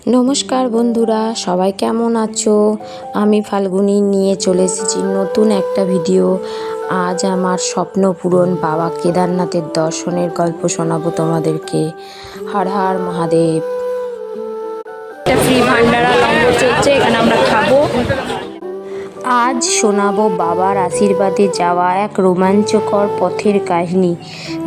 নমস্কার বন্ধুরা, সবাই কেমন আছো? আমি ফাল্গুনি নিয়ে চলে এসেছি নতুন একটা ভিডিও। আজ আমার স্বপ্ন পূরণ বাবা কেদারনাথের দর্শনের গল্প শোনাবো তোমাদেরকে। হর হর মহাদেব। একটা ফ্রি ভান্ডারা লঙ্গর চলছে, এখানে আমরা খাবো। আজ শোনাবো বাবার আশীর্বাদে যাওয়া এক রোমাঞ্চকর পথের কাহিনী,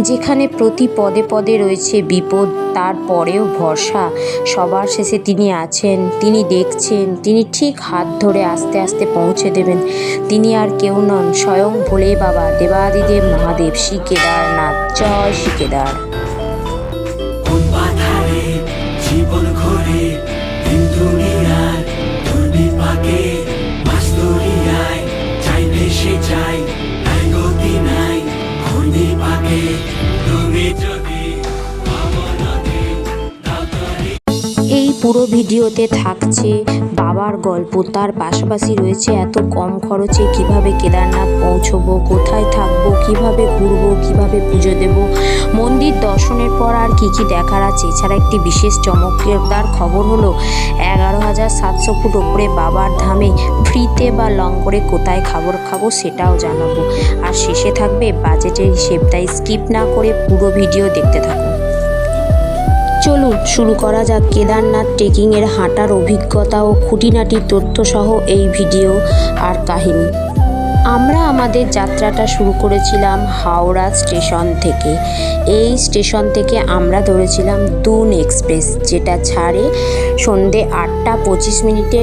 যেখানে প্রতি পদে পদে রয়েছে বিপদ, তারপরেও ভরসা। সবার শেষে তিনি আছেন, তিনি দেখছেন, তিনি ঠিক হাত ধরে আস্তে আস্তে পৌঁছে দেবেন। তিনি আর কেউ নন, স্বয়ং ভোলে বাবা, দেবাদিদেব মহাদেব, শ্রী কেদারনাথ। জয় শ্রী কেদার। জীবন ঘরে দুনিয়ার দুর্বিপাকে মাস্তুরিয়ায় চাই ভেসে যাই, তাই গতি নাই ঘূর্ণি পাকে তুমি যদি এই পুরো ভিডিওতে থাকছে বাবার গল্প, তার পাশাপাশি রয়েছে এত কম খরচে কিভাবে কেদারনাথ পৌঁছবো, কোথায় থাকবো, কিভাবে ঘুরবো, কিভাবে পুজো দেব, মন্দির দর্শনের পর আর কি কি দেখার আছে। এছাড়া একটি বিশেষ চমকদার খবর হলো 11,700 ফুট ওপরে বাবার ধামে ফ্রিতে বা লঙ্গরে কোথায় খাবো সেটাও জানাবো। আর শেষে থাকবে বাজেটের হিসেব, তাই স্কিপ না করে পুরো ভিডিও দেখতে থাকুন। চলুন শুরু করা যাক কেদারনাথ ট্রেকিংয়ের হাঁটার অভিজ্ঞতা ও খুঁটিনাটি তথ্য সহ এই ভিডিও আর কাহিনী। আমরা আমাদের যাত্রাটা শুরু করেছিলাম হাওড়া স্টেশন থেকে। এই স্টেশন থেকে আমরা ধরেছিলাম দুন এক্সপ্রেস, যেটা ছাড়ে সন্ধে 8টা 25 মিনিটে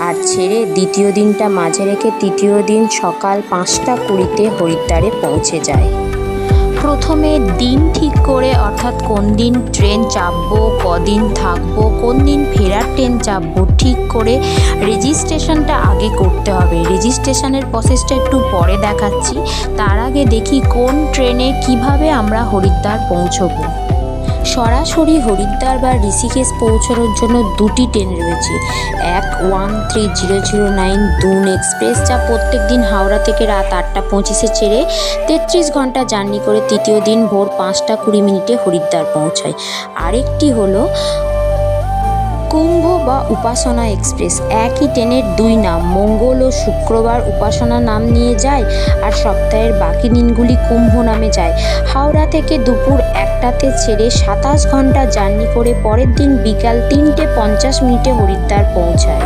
আর ছেড়ে দ্বিতীয় দিনটা মাঝে রেখে তৃতীয় দিন সকাল 5টা 20-তে হরিদ্বারে পৌঁছে যায়। প্রথমে দিন ঠিক করে, অর্থাৎ কোন দিন ট্রেন চাপবো, কদিন থাকবো, কোন দিন ফেরার ট্রেন চাপবো ঠিক করে রেজিস্ট্রেশনটা আগে করতে হবে। রেজিস্ট্রেশনের প্রসেসটা একটু পরে দেখাচ্ছি, তার আগে দেখি কোন ট্রেনে কিভাবে আমরা হরিদ্বার পৌঁছবো। সরাসরি হরিদ্বার বা ঋষিকেশ পৌঁছানোর জন্য দুটি ট্রেন রয়েছে। এক 1309 দুন এক্সপ্রেস, যা প্রত্যেক দিন হাওড়া থেকে রাত 8টা 25-এ ছেড়ে 33 ঘন্টা জার্নি করে তৃতীয় দিন ভোর 5টা 20 মিনিটে হরিদ্বার পৌঁছায়। আরেকটি হলো কুম্ভ বা উপাসনা এক্সপ্রেস। একই ট্রেনের দুই নাম, মঙ্গল ও শুক্রবার উপাসনা নাম নিয়ে যায় আর সপ্তাহের বাকি দিনগুলি কুম্ভ নামে যায়। হাওড়া থেকে দুপুর 1টাতে ছেড়ে 27 ঘন্টা জার্নি করে পরের দিন বিকাল 3টে 50 মিনিটে হরিদ্বার পৌঁছায়।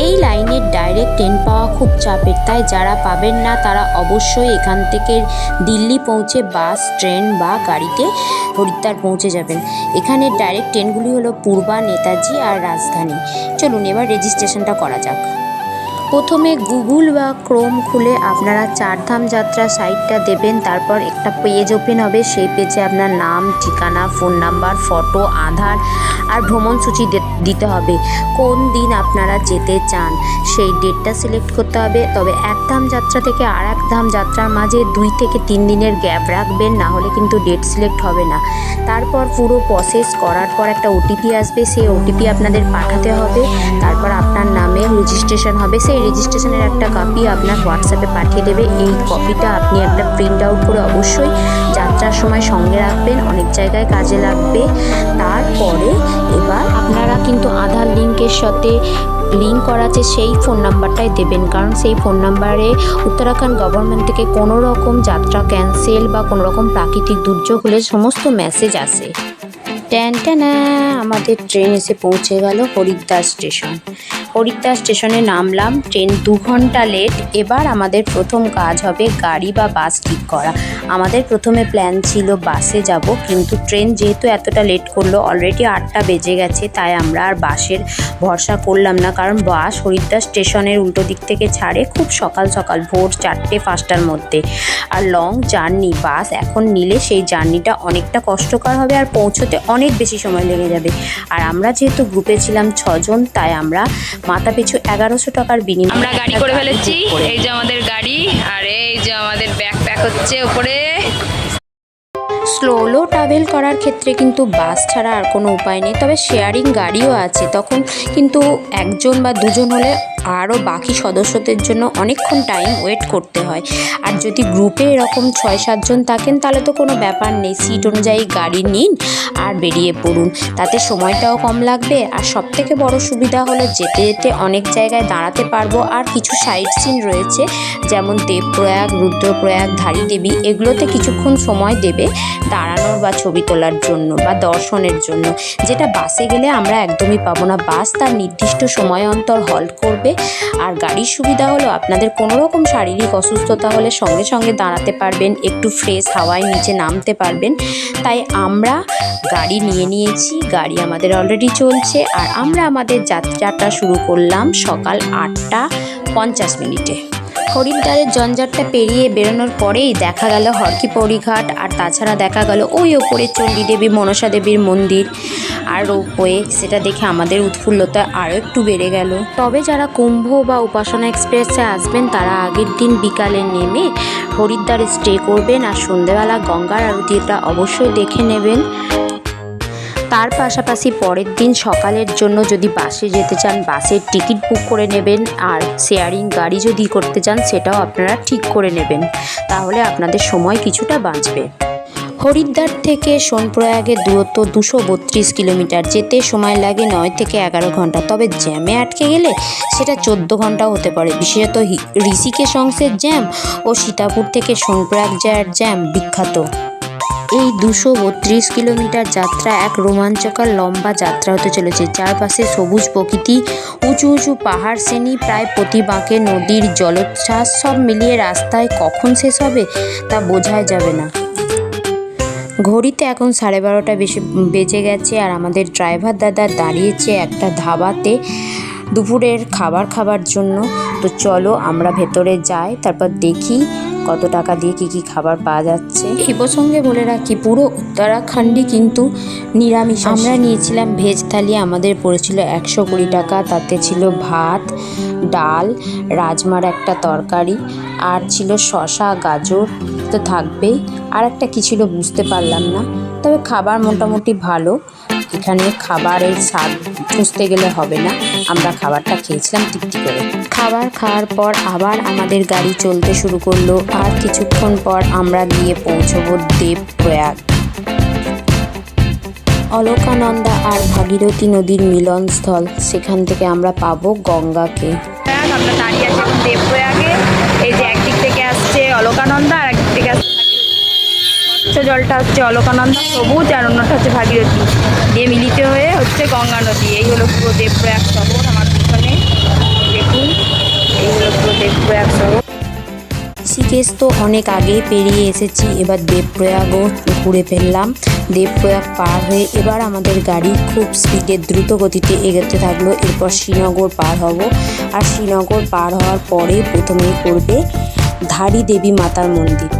এই লাইনের ডাইরেক্ট ট্রেন পাওয়া খুব চাপের, তাই যারা পাবেন না তারা অবশ্যই এখান থেকে দিল্লি পৌঁছে বাস, ট্রেন বা গাড়িতে হরিদ্বার পৌঁছে যাবেন। এখানে ডাইরেক্ট ট্রেনগুলি হলো পূর্বা, নেতাজি আর রাজধানী। চলুন এবার রেজিস্ট্রেশনটা করা যাক। প্রথমে গুগল বা ক্রোম খুলে আপনারা চারধাম যাত্রা সাইটটা দেবেন, তারপর একটা পেজ ওপেন হবে। সেই পেজে আপনার নাম, ঠিকানা, ফোন নাম্বার, ফটো, আধার আর ভ্রমণসূচি দিতে হবে। কোন দিন আপনারা যেতে চান সেই ডেটটা সিলেক্ট করতে হবে। তবে এক ধাম যাত্রা থেকে আর এক ধাম যাত্রার মাঝে 2 থেকে 3 দিনের গ্যাপ রাখবেন, না হলে কিন্তু ডেট সিলেক্ট হবে না। তারপর পুরো প্রসেস করার পর একটা ওটিপি আসবে, সেই ওটিপি আপনাদের পাঠাতে হবে। তারপর আপনার নামে রেজিস্ট্রেশন হবে। সেই রেজিস্ট্রেশনের একটা কপি আপনার হোয়াটসঅ্যাপে পাঠিয়ে দেবে। এই কপিটা আপনি একটা প্রিন্ট আউট করে অবশ্যই যাত্রার সময় সঙ্গে রাখবেন, অনেক জায়গায় কাজে লাগবে। তারপরে এবার আপনারা কিন্তু আধার লিঙ্কের সাথে লিঙ্ক করা আছে সেই ফোন নাম্বারটাই দেবেন, কারণ সেই ফোন নাম্বারে উত্তরাখণ্ড গভর্নমেন্ট থেকে কোনো রকম যাত্রা ক্যান্সেল বা কোনো রকম প্রাকৃতিক দুর্যোগ হলে সমস্ত মেসেজ আসে। ট্যানটানা, আমাদের ট্রেন এসে পৌঁছে গেল হরিদ্বার স্টেশন। হরিদ্বার স্টেশনে নামলাম, ট্রেন 2 ঘন্টা লেট। এবার আমাদের প্রথম কাজ হবে গাড়ি বা বাস ঠিক করা। আমাদের প্রথমে প্ল্যান ছিল বাসে যাব, কিন্তু ট্রেন যেহেতু এতটা লেট করলো, অলরেডি 8টা বেজে গেছে, তাই আমরা আর বাসের ভরসা করলাম না। কারণ বাস হরিদ্বার স্টেশনের উল্টো দিক থেকে ছাড়ে খুব সকাল সকাল, ভোর 4টে 5টার মধ্যে। আর লং জার্নি, বাস এখন নিলে সেই জার্নিটা অনেকটা কষ্টকর হবে আর পৌঁছতে অনেক বেশি সময় লেগে যাবে। আর আমরা যেহেতু গ্রুপে ছিলাম 6 জন, তাই আমরা মাথা পিছু 1100 টাকার বিনিময়ে আমরা গাড়ি করে ফেলেছি। এই যে আমাদের গাড়ি, আর এই যে আমাদের ব্যাগ প্যাক হচ্ছে উপরে। স্লো ট্রাভেল করার ক্ষেত্রে কিন্তু বাস ছাড়া আর কোনো উপায় নেই, তবে শেয়ারিং গাড়িও আছে। তখন কিন্তু একজন বা দুজন হলে আরও বাকি সদস্যদের জন্য অনেকক্ষণ টাইম ওয়েট করতে হয়। আর যদি গ্রুপে এরকম 6-7 জন থাকেন তাহলে তো কোনো ব্যাপার নেই, সিট অনুযায়ী গাড়ি নিন আর বেরিয়ে পড়ুন, তাতে সময়টাও কম লাগবে। আর সবথেকে বড় সুবিধা হলো যেতে যেতে অনেক জায়গায় দাঁড়াতে পারবো। আর কিছু সাইট সিন রয়েছে যেমন দেবপ্রয়াগ, রুদ্রপ্রয়াগ, ধারী দেবী, এগুলোতে কিছুক্ষণ সময় দেবে দাঁড়ানোর বা ছবি তোলার জন্য বা দর্শনের জন্য, যেটা বাসে গেলে আমরা একদমই পাবো না। বাস তার নির্দিষ্ট সময় অন্তর হল্ট করবে। আর গাড়ির সুবিধা হলো আপনাদের কোনো রকম শারীরিক অসুস্থতা হলে সঙ্গে সঙ্গে দাঁড়াতে পারবেন, একটু ফ্রেশ হাওয়ায় নিচে নামতে পারবেন। তাই আমরা গাড়ি নিয়ে নিয়েছি, গাড়ি আমাদের অলরেডি চলছে। আর আমরা আমাদের যাত্রাটা শুরু করলাম সকাল 8:50 হরিদ্বারের জঞ্জাটটা পেরিয়ে বেরোনোর পরেই দেখা গেল হরকিপৌড়ি ঘাট, আর তাছাড়া দেখা গেল ওই ওপরে চণ্ডীদেবী মনসা দেবীর মন্দির আর রোপওয়ে। সেটা দেখে আমাদের উৎফুল্লতা আরও একটু বেড়ে গেল। তবে যারা কুম্ভ বা উপাসনা এক্সপ্রেসে আসবেন তারা আগের দিন বিকালে নেমে হরিদ্বারে স্টে করবেন, আর সন্ধেবেলা গঙ্গার আরতিটা অবশ্যই দেখে নেবেন। তার পাশাপাশি পরের দিন সকালের জন্য যদি বাসে যেতে চান বাসের টিকিট বুক করে নেবেন, আর শেয়ারিং গাড়ি যদি করতে চান সেটাও আপনারা ঠিক করে নেবেন, তাহলে আপনাদের সময় কিছুটা বাঁচবে। হরিদ্বার থেকে সোনপ্রয়াগের দূরত্ব 232 কিলোমিটার, যেতে সময় লাগে 9 থেকে 11 ঘন্টা। তবে জ্যামে আটকে গেলে সেটা 14 ঘন্টাও হতে পারে। বিশেষত ঋষিকেশ অংশের জ্যাম ও সীতাপুর থেকে সোনপ্রয়াগ যাওয়ার জ্যাম বিখ্যাত। এই 232 কিলোমিটার যাত্রা এক রোমাঞ্চকর লম্বা যাত্রা হতে চলেছে। চারপাশে সবুজ প্রকৃতি, উঁচু উঁচু পাহাড় শ্রেণী, প্রায় প্রতি বাঁকে নদীর জলোচ্ছ্বাস, সব মিলিয়ে রাস্তায় কখন শেষ হবে তা বোঝাই যাবে না। ঘড়িতে এখন 12:30 বেজে গেছে, আর আমাদের ড্রাইভার দাদা দাঁড়িয়েছে একটা ধাবাতে দুপুরের খাবার খাবার জন্য। তো চলো আমরা ভেতরে যাই, তারপর দেখি কত টাকা দিয়ে কী কী খাবার পাওয়া যাচ্ছে। এই প্রসঙ্গে বলে রাখি পুরো উত্তরাখণ্ডই কিন্তু নিরামিষ। আমরা নিয়েছিলাম ভেজ থালি, আমাদের পড়েছিল 120 টাকা। তাতে ছিল ভাত, ডাল, রাজমার একটা তরকারি, আর ছিল শসা, গাজর তো থাকবেই, আর একটা কী ছিল বুঝতে পারলাম না। তবে খাবার মোটামুটি ভালো। এখানে খাবারের স্বাদ খুঁজতে গেলে হবে না, আমরা খাবারটা খেয়েছিলাম তৃপ্তি করে। খাবার খাওয়ার পর আবার আমাদের গাড়ি চলতে শুরু করলো, আর কিছুক্ষণ পর আমরা গিয়ে পৌঁছবো দেবপ্রয়াগ। অলকানন্দা আর ভাগীরথী নদীর মিলনস্থল, সেখান থেকে আমরা পাবো গঙ্গাকে। আমরা দাঁড়িয়ে আছি এখন দেবপ্রয়াগে। এই যে একদিক থেকে আসছে অলকানন্দা আর একদিক থেকে আসছে স্বচ্ছ জলটা হচ্ছে অলকানন্দা সবুজ, আর অন্যটা হচ্ছে ভাগীরথী, দিয়ে মিলিত হয়ে হচ্ছে গঙ্গা নদী। এই হলো পুরো দেবপ্রয়াগ শহর। আমার পিছনে দেখুন, এই হলো পুরো দেবপ্রয়াগ শহর। ঋষিকেশ তো অনেক আগেই পেরিয়ে এসেছি, এবার দেবপ্রয়াগও ঘুরে ফেললাম। দেবপ্রয়াগ পার হয়ে এবার আমাদের গাড়ি খুব স্পিডে দ্রুত গতিতে এগোতে থাকলো। এরপর শ্রীনগর পার হব, আর শ্রীনগর পার হওয়ার পরে প্রথমেই পড়বে ধারী দেবী মাতার মন্দির।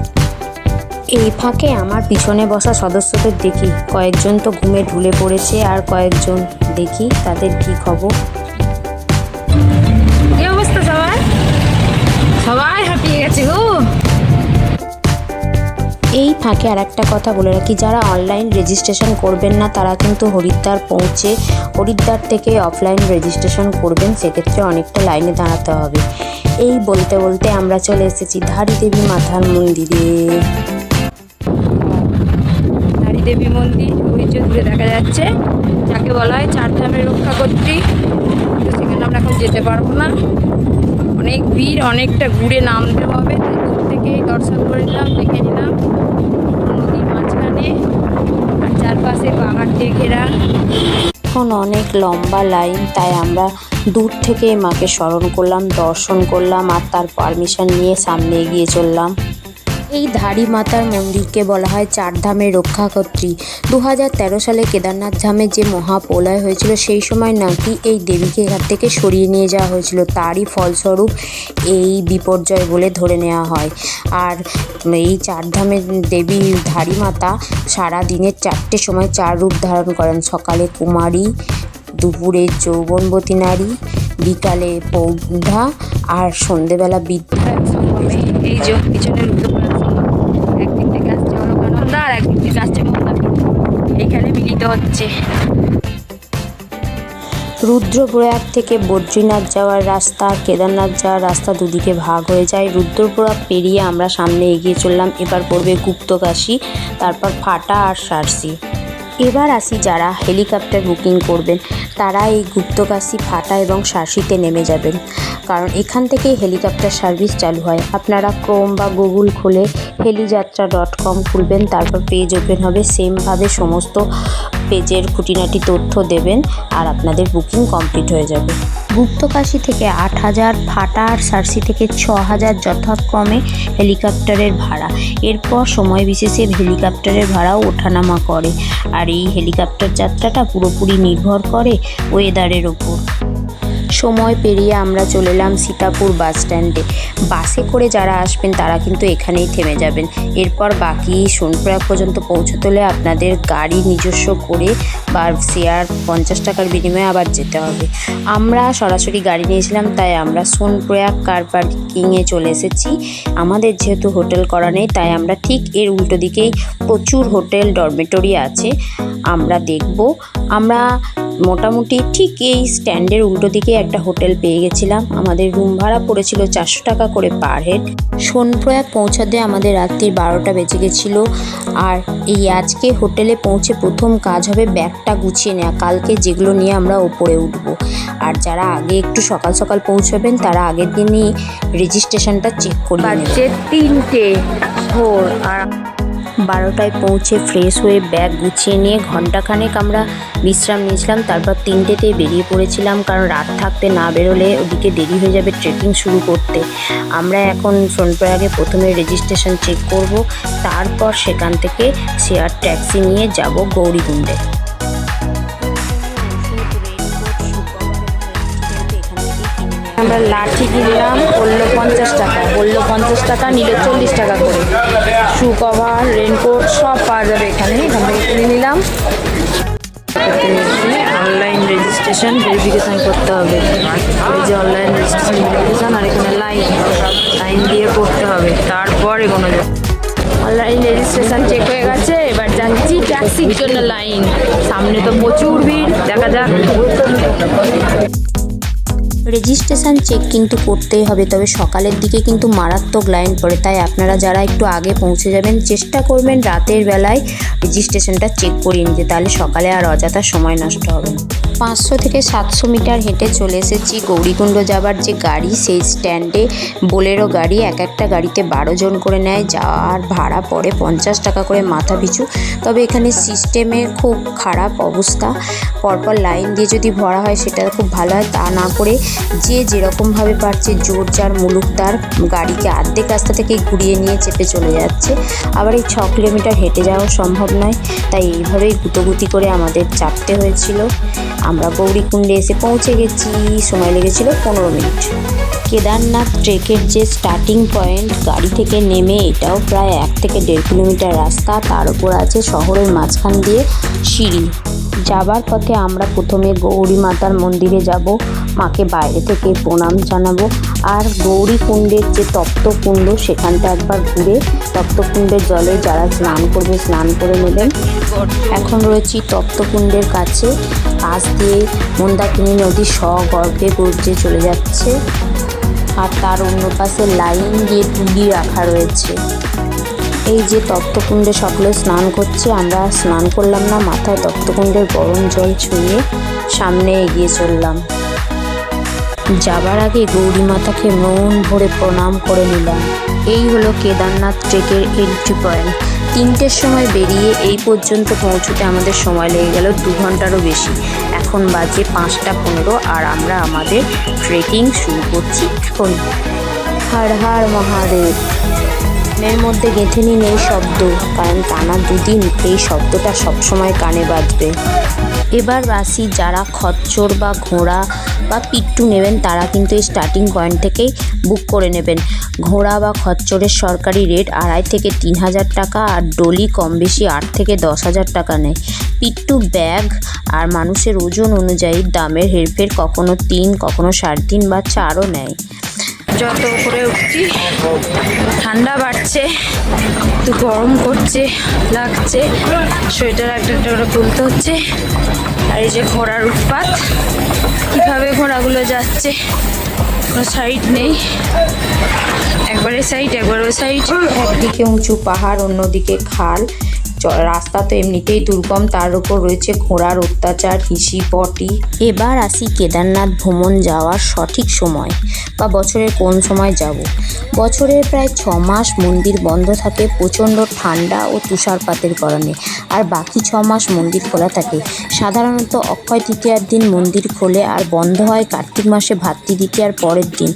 এই ফাঁকে আমার পিছনে বসা সদস্যদের দেখি কয়েকজন তো ঘুমে ঢুলে পড়েছে, আর কয়েকজন দেখি তাদের কি খবর। কি অবস্থা সবার? সবাই হাঁপিয়ে গেছে গো। এই ফাঁকে আর একটা কথা বলে রাখি, যারা অনলাইন রেজিস্ট্রেশন করবেন না তারা কিন্তু হরিদ্বার পৌঁছে হরিদ্বার থেকে অফলাইন রেজিস্ট্রেশন করবেন, সেক্ষেত্রে অনেকটা লাইনে দাঁড়াতে হবে। এই বলতে বলতে আমরা চলে এসেছি ধারী দেবী মাতার মন্দিরে। ধারী দেবী মন্দির ওই যে দূরে দেখা যাচ্ছে, যাকে বলা হয় চারধামের রক্ষাকর্ত্রী। তো সেখানে আমরা এখন যেতে পারবো না, অনেক ভিড়, অনেকটা ঘুরে নামতে হবে। তাই দূর থেকেই দর্শন করে নিলাম, দেখে নিলাম নদীর মাঝখানে, আর চারপাশে পাহাড় দিয়ে ঘেরা। এখন অনেক লম্বা লাইন, তাই আমরা দূর থেকে মাকে স্মরণ করলাম, দর্শন করলাম, আর তার পারমিশন নিয়ে সামনে এগিয়ে চললাম। এই ধারী মাতার মন্দিরকে বলা হয় চারধামের রক্ষাকর্ত্রী। 2013 সালে কেদারনাথ ধামে যে মহাপ্রলয় হয়েছিল সেই সময় নাকি এই দেবীকে এখান থেকে সরিয়ে নিয়ে যাওয়া হয়েছিল, তারই ফলস্বরূপ এই বিপর্যয় বলে ধরে নেওয়া হয়। আর এই চারধামের দেবী ধারী মাতা সারা দিনের 4টে সময় 4 রূপ ধারণ করেন। সকালে কুমারী, দুপুরে যৌবনবতী নারী, বিকালে পৌঢ়া, আর সন্ধেবেলা বৃদ্ধা। এই যে পিছনের একদিক থেকে আসছে অলকানন্দা আর একদিক থেকে আসছে মন্দাকিনী, এইখানে মিলিত হচ্ছে। রুদ্রপ্রয়াগ থেকে বদ্রীনাথ যাওয়ার রাস্তা আর কেদারনাথ যাওয়ার রাস্তা দুদিকে ভাগ হয়ে যায়। রুদ্রপ্রয়াগ পেরিয়ে আমরা সামনে এগিয়ে চললাম। এবার পড়বে গুপ্তকাশী, তারপর ফাটা আর সারসি। এবার আসি যারা হেলিকপ্টার বুকিং করবেন তারা এই গুপ্তকাশী, ফাটা এবং সারসিতে নেমে যাবেন, কারণ এখান থেকেই হেলিকপ্টার সার্ভিস চালু হয়। আপনারা ক্রোম বা গুগল খুলে heliyaatra.com খুলবেন, তারপর পেজ ওপেন হবে। সেমভাবে সমস্ত পেজের খুঁটিনাটি তথ্য দেবেন আর আপনাদের বুকিং কমপ্লিট হয়ে যাবে। গুপ্তকাশী থেকে 8,000, ফাটা আর সারসি থেকে 6,000 যথাক্রমে হেলিকপ্টারের ভাড়া। এরপর সময় বিশেষে হেলিকপ্টারের ভাড়াও ওঠানামা করে, আর এই হেলিকপ্টার যাত্রাটা পুরোপুরি নির্ভর করে ওয়েদারের ওপর। সময় পেরিয়ে আমরা চলে এলাম সীতাপুর বাস স্ট্যান্ডে। বাসে করে যারা আসবেন তারা কিন্তু এখানেই থেমে যাবেন। এরপর বাকি সোনপ্রয়াগ পর্যন্ত পৌঁছতে হলে আপনাদের গাড়ি নিজস্ব করে বা শেয়ার 50 টাকার বিনিময়ে আবার যেতে হবে। আমরা সরাসরি গাড়ি নিয়েছিলাম, তাই আমরা সোনপ্রয়াগ কার পার্কিংয়ে চলে এসেছি। আমাদের যেহেতু হোটেল করা নেই, তাই আমরা ঠিক এর উল্টো দিকেই প্রচুর হোটেল, ডরমেটরি আছে, আমরা দেখব। আমরা মোটামুটি ঠিক এই স্ট্যান্ডের উল্টো দিকে একটা হোটেল পেয়ে গেছিলাম। আমাদের রুম ভাড়া পড়েছিল 400 টাকা করে পার হেড। সোনপ্রয়াগ পৌঁছাতে আমাদের রাত্রি 12টা বেজে গেছিলো। আর এই আজকে হোটেলে পৌঁছে প্রথম কাজ হবে ব্যাগটা গুছিয়ে নেওয়া, কালকে যেগুলো নিয়ে আমরা ওপরে উঠবো। আর যারা আগে একটু সকাল সকাল পৌঁছাবেন তারা আগের দিনই রেজিস্ট্রেশনটা চেক করে নেবেন। 3টে ভোর, আর 12টায় পৌঁছে ফ্রেশ হয়ে ব্যাগ গুছিয়ে নিয়ে ঘন্টাখানেক আমরা বিশ্রাম নিয়েছিলাম। তারপর 3টেতে বেরিয়ে পড়েছিলাম, কারণ রাত থাকতে না বেরোলে ওদিকে দেরি হয়ে যাবে ট্রেকিং শুরু করতে। আমরা এখন সোনপ্রয়াগে প্রথমে রেজিস্ট্রেশন চেক করব, তারপর সেখান থেকে শেয়ার ট্যাক্সি নিয়ে যাব গৌরীকুণ্ডে। আমরা লাঠি কিনলাম, বললো 50 টাকা, বললো 50 টাকা, নিল 40 টাকা করে। শু কভার, রেনকোট সব পাওয়া যাবে এখানে, এখান থেকে কিনে নিলাম। অনলাইন রেজিস্ট্রেশন ভেরিফিকেশান করতে হবে। এই যে অনলাইন রেজিস্ট্রেশন ভেরিফিকেশান, আর এখানে লাইন দিয়ে করতে হবে, তারপর এগোনো যাবে। অনলাইন রেজিস্ট্রেশন চেক হয়ে গেছে, এবার যাচ্ছি ট্যাক্সির জন্য লাইন। সামনে তো প্রচুর ভিড়, দেখা যাক। রেজিস্ট্রেশন চেক কিন্তু করতেই হবে, তবে সকালের দিকে কিন্তু মারাত্মক লাইন পড়ে, তাই আপনারা যারা একটু আগে পৌঁছে যাবেন চেষ্টা করবেন রাতের বেলায় রেজিস্ট্রেশনটা চেক করিয়ে নিতে, তাহলে সকালে আর অযথা সময় নষ্ট হবে না। 500 থেকে 700 মিটার হেঁটে চলে এসেছি গৌরীকুণ্ড যাবার যে গাড়ি, সেই স্ট্যান্ডে বোলেরো গাড়ি, এক একটা গাড়িতে 12 জন করে নেয়, যাওয়ার ভাড়া পড়ে 50 টাকা করে মাথা পিছু। তবে এখানে সিস্টেমের খুব খারাপ অবস্থা, পরপর লাইন দিয়ে যদি ভরা হয় সেটা খুব ভালো হয়, তা না করে যে যেরকমভাবে পারছে জোর যার মুলুকদার গাড়িকে অর্ধেক রাস্তা থেকেই ঘুরিয়ে নিয়ে চেপে চলে যাচ্ছে। আবার এই 6 কিলোমিটার হেঁটে যাওয়া সম্ভব নয়, তাই এইভাবেই গুটোগুটি করে আমাদের চাপতে হয়েছিল। আমরা গৌরীকুণ্ডে এসে পৌঁছে গেছি, সময় লেগেছিল 15 মিনিট। কেদারনাথ ট্রেকের যে স্টার্টিং পয়েন্ট, গাড়ি থেকে নেমে এটাও প্রায় 1 থেকে 1.5 কিলোমিটার রাস্তা, তার উপর আছে শহরের মাঝখান দিয়ে সিঁড়ি। যাবার পথে আমরা প্রথমে গৌরী মাতার মন্দিরে যাব, মাকে বাইরে থেকে প্রণাম জানাবো, আর গৌরীকুণ্ডের যে তপ্তকুণ্ড সেখানটা একবার ঘুরে তপ্তকুণ্ডের জলে যারা স্নান করবে স্নান করে নেবেন। এখন রয়েছি তপ্তকুণ্ডের কাছে, পাশ দিয়ে মন্দাকিনী নদী স্বগর্ভে গর্জে চলে যাচ্ছে, আর তার অন্য পাশে লাইন দিয়ে তুলি রাখা রয়েছে। এই যে তপ্তকুণ্ডে সকলে স্নান করছে, আমরা স্নান করলাম না, মাথায় তপ্তকুণ্ডের গরম জল ছুঁয়ে সামনে এগিয়ে চললাম। যাবার আগে গৌরী মাতাকে মন ভরে প্রণাম করে নিলাম। এই হলো কেদারনাথ ট্রেকের এন্ট্রি পয়েন্ট। 3টের সময় বেরিয়ে এই পর্যন্ত পৌঁছতে আমাদের সময় লেগে গেল 2 ঘন্টারও বেশি। এখন বাজে 5টা 15, আর আমরা আমাদের ট্রেকিং শুরু করছি এখন। হর হর মহাদেব। এর মধ্যে গেঁথে নিন এই শব্দ, কারণ টানা 2 দিন এই শব্দটা সবসময় কানে বাজবে। এবার আসি যারা খচ্চর বা ঘোড়া বা পিট্টু নেবেন তারা কিন্তু এই স্টার্টিং পয়েন্ট থেকেই বুক করে নেবেন। ঘোড়া বা খচ্চরের সরকারি রেট 2,500 থেকে 3,000 টাকা, আর ডলি কম বেশি 8 থেকে 10,000 টাকা নেয়। পিট্টু ব্যাগ আর মানুষের ওজন অনুযায়ী দামের হেরফের, কখনো 3, কখনো 3.5 বা 4ও নেয়। যত উপরে উঠছি ঠান্ডা বাড়ছে, একটু গরম করছে, লাগছে, সোয়েটার একটা একটা করে খুলতে হচ্ছে। আর এই যে ঘোড়ার উৎপাত, কীভাবে ঘোড়াগুলো যাচ্ছে, কোনো সাইড নেই, একবার এই সাইড একবার ওই সাইড। একদিকে উঁচু পাহাড়, অন্যদিকে খাল। রাস্তা তো এমনিতেই দুর্গম, তার উপর রয়েছে ঘোড়ার অত্যাচার, হিসি পটি। এবার আসি কেদারনাথ ভ্রমণ যাওয়ার সঠিক সময় বা বছরের কোন সময় যাব। বছরের প্রায় 6 মাস মন্দির বন্ধ থাকে প্রচণ্ড ঠান্ডা ও তুষারপাতের কারণে, আর বাকি 6 মাস মন্দির খোলা থাকে। সাধারণত অক্ষয় তৃতীয়ার দিন মন্দির খোলে আর বন্ধ হয় কার্তিক মাসে ভাতৃদ্বিতীয়ার পরের দিন।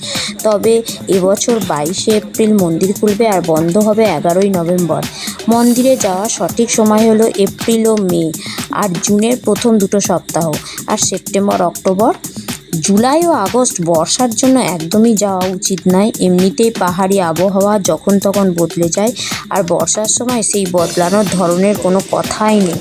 তবে এবছর 22শে এপ্রিল মন্দির খুলবে আর বন্ধ হবে 11ই নভেম্বর। মন্দিরে যাওয়া সঠিক সময় হলো এপ্রিল ও মে, আর জুনের প্রথম 2 সপ্তাহ, আর সেপ্টেম্বর অক্টোবর। জুলাই ও আগস্ট বর্ষার জন্য একদমই যাওয়া উচিত নয়। এমনিতেই পাহাড়ি আবহাওয়া যখন তখন বদলে যায়, আর বর্ষার সময় সেই বদলানোর ধরনের কোনো কথাই নেই।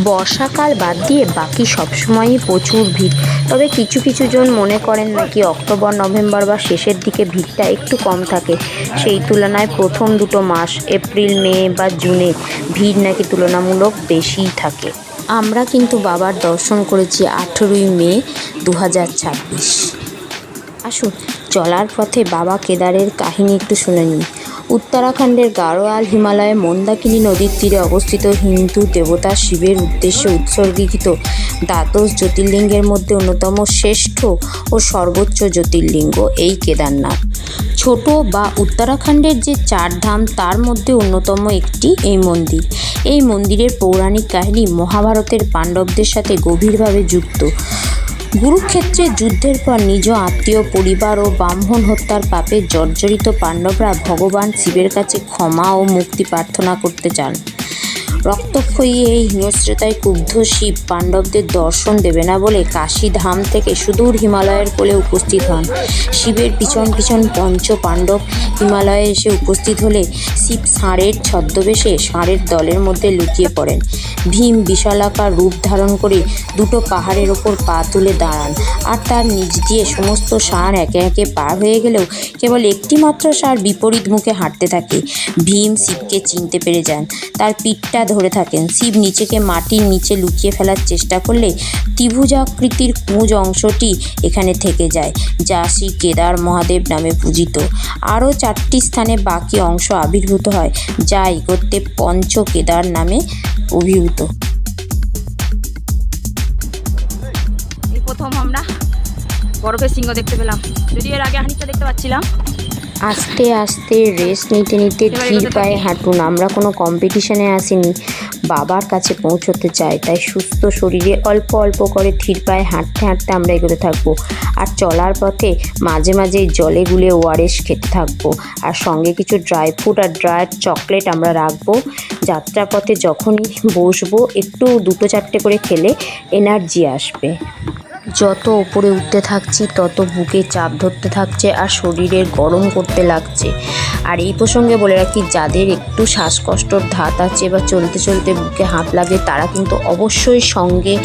বর্ষাকাল বাদ দিয়ে বাকি সব সময়ই প্রচুর ভিড়। তবে কিছু কিছু জন মনে করেন নাকি অক্টোবর নভেম্বর বা শেষের দিকে ভিড়টা একটু কম থাকে, সেই তুলনায় প্রথম 2 মাস এপ্রিল মে বা জুনে ভিড় নাকি তুলনামূলক বেশিই থাকে। আমরা কিন্তু বাবার দর্শন করেছি 18ই মে 2026। আসুন চলার পথে বাবা কেদারের কাহিনী একটু শুনে নিই। উত্তরাখণ্ডের গাড়োয়াল হিমালয়ে মন্দাকিনী নদীর তীরে অবস্থিত হিন্দু দেবতা শিবের উদ্দেশ্যে উৎসর্গীকৃত দ্বাদশ জ্যোতির্লিঙ্গের মধ্যে অন্যতম শ্রেষ্ঠ ও সর্বোচ্চ জ্যোতির্লিঙ্গ এই কেদারনাথ। ছোট বা উত্তরাখণ্ডের যে 4 ধাম তার মধ্যে অন্যতম একটি এই মন্দির। এই মন্দিরের পৌরাণিক কাহিনী মহাভারতের পাণ্ডবদের সাথে গভীরভাবে যুক্ত। কুরুক্ষেত্রে যুদ্ধের পর নিজ আত্মীয়, পরিবার ও ব্রাহ্মণ হত্যার পাপে জর্জরিত পাণ্ডবরা ভগবান শিবের কাছে ক্ষমা ও মুক্তি প্রার্থনা করতে চান। রক্তক্ষয়ী এই হিংস্রতায় ক্ষুব্ধ শিব পাণ্ডবদের দর্শন দেবে না বলে কাশী ধাম থেকে সুদূর হিমালয়ের কোলে উপস্থিত হন। শিবের পিছন পিছন পঞ্চ পাণ্ডব হিমালয়ে এসে উপস্থিত হলে শিব ষাঁড়ের ছদ্মবেশে ষাঁড়ের দলের মধ্যে লুকিয়ে পড়েন। ভীম বিশালাকার রূপ ধারণ করে 2 পাহাড়ের ওপর পা তুলে দাঁড়ান, আর তার নিচ দিয়ে সমস্ত ষাঁড় একে একে পার হয়ে গেলেও কেবল একটি মাত্র ষাঁড় বিপরীত মুখে হাঁটতে থাকে। ভীম শিবকে চিনতে পেরে যান, তার পিঠটা ধরে থাকেন। শিব নিজেকে মাটির নিচে লুকিয়ে ফেলার চেষ্টা করলে ত্রিভুজাকৃতির কুঁজ অংশটি এখানে থেকে যায়, যা শ্রী কেদার মহাদেব নামে পূজিত। আরও 4টি স্থানে বাকি অংশ আবির্ভূত হয়, যা একত্রে পঞ্চ কেদার নামে অভিভূত। এই প্রথম আমরা বরফের সিংহ দেখতে পেলাম, যদি এর আগে হানিটা দেখতে পাচ্ছিলাম। আস্তে আস্তে রেস্ট নিতে নিতে ধীর পায়ে হাঁটুন। আমরা কোনো কম্পিটিশনে আসিনি, বাবার কাছে পৌঁছতে চাই, তাই সুস্থ শরীরে অল্প অল্প করে ধীর পায়ে হাঁটতে হাঁটতে আমরা এগোতে থাকবো। আর চলার পথে মাঝে মাঝে জলে গুলে ওআরএস খেতে থাকবো, আর সঙ্গে কিছু ড্রাই ফ্রুট আর ড্রাই চকলেট আমরা রাখবো। যাত্রাপথে যখনই বসবো একটু 2-4টে করে খেলে এনার্জি আসবে। যত উপরে উঠতে থাকছি তত বুকে চাপ ধরতে থাকছে আর শরীরের গরম করতে লাগছে। আর এই প্রসঙ্গে বলে রাখি, যাদের একটু শ্বাসকষ্টর ধাত আছে বা চলতে চলতে বুকে হাঁপ লাগে তারা কিন্তু অবশ্যই সঙ্গে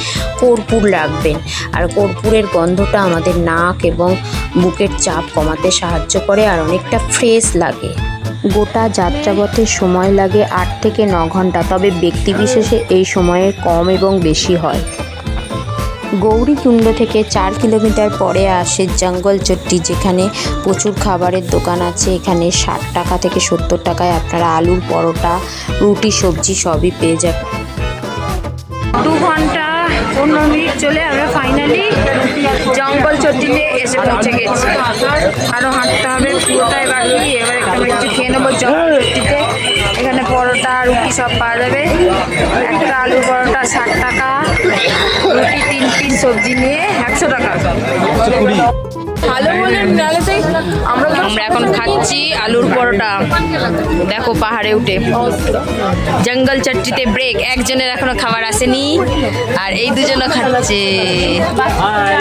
কর্পূর রাখবেন। আর কর্পূরের গন্ধটা আমাদের নাক এবং বুকের চাপ কমাতে সাহায্য করে আর অনেকটা ফ্রেশ লাগে। গোটা যাত্রাপথে সময় লাগে 8 থেকে 9 ঘন্টা, তবে ব্যক্তিবিশেষে এই সময়ের কম এবং বেশি হয়। গৌরীকুণ্ড থেকে 4 কিলোমিটার পরে আসে জঙ্গল চট্টি, যেখানে প্রচুর খাবারের দোকান আছে। এখানে 60 টাকা থেকে 70 টাকায় আপনারা আলুর পরোটা, রুটি, সবজি সবই পেয়ে যাবেন। 2 ঘন্টা 15 মিনিট চলে আমরা ফাইনালি জঙ্গল চট্টিতে এসে পৌঁছে গেছি। আরও হাঁটতে হবে, পুরোটাই বাকি। এবার একটু খেয়ে নেবো জঙ্গল চট্টিতে। এখানে পরোটা, রুটি সব পাওয়া যাবে। একটা আলুর পরোটা 60 টাকা, রুটি 3 পিস, সবজি নিয়ে 100 টাকা। আমরা এখন খাচ্ছি আলুর পরোটা। দেখো পাহাড়ে উঠে জঙ্গল চট্টিতে ব্রেক। একজনের এখনো খাবার আসেনি আর এই দুজনও খাচ্ছে, আর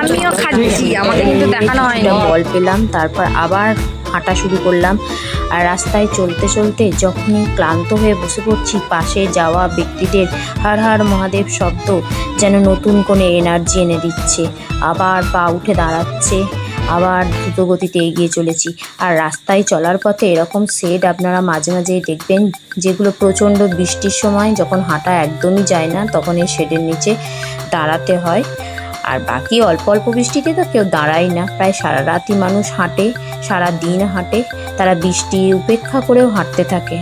আমিও খাচ্ছি, আমাকে কিন্তু দেখানো হয়নি। বল পেলাম, তারপর আবার হাঁটা শুরু করলাম। আর রাস্তায় চলতে চলতে যখনই ক্লান্ত হয়ে বসে পড়ছি, পাশে যাওয়া ব্যক্তিদের হর হর মহাদেব শব্দ যেন নতুন কোনো এনার্জি এনে দিচ্ছে। আবার পা উঠে দাঁড়াচ্ছে, আবার দ্রুত গতিতে এগিয়ে চলেছি। আর রাস্তায় চলার পথে এরকম শেড আপনারা মাঝে মাঝেই দেখবেন, যেগুলো প্রচণ্ড বৃষ্টির সময় যখন হাঁটা একদমই যায় না তখন এই শেডের নিচে দাঁড়াতে হয়। আর বাকি অল্প অল্প বৃষ্টিতে তো কেউ দাঁড়ায় না, প্রায় সারা রাতই মানুষ হাঁটে, সারা দিন হাঁটে, তারা বৃষ্টি উপেক্ষা করেও হাঁটতে থাকে।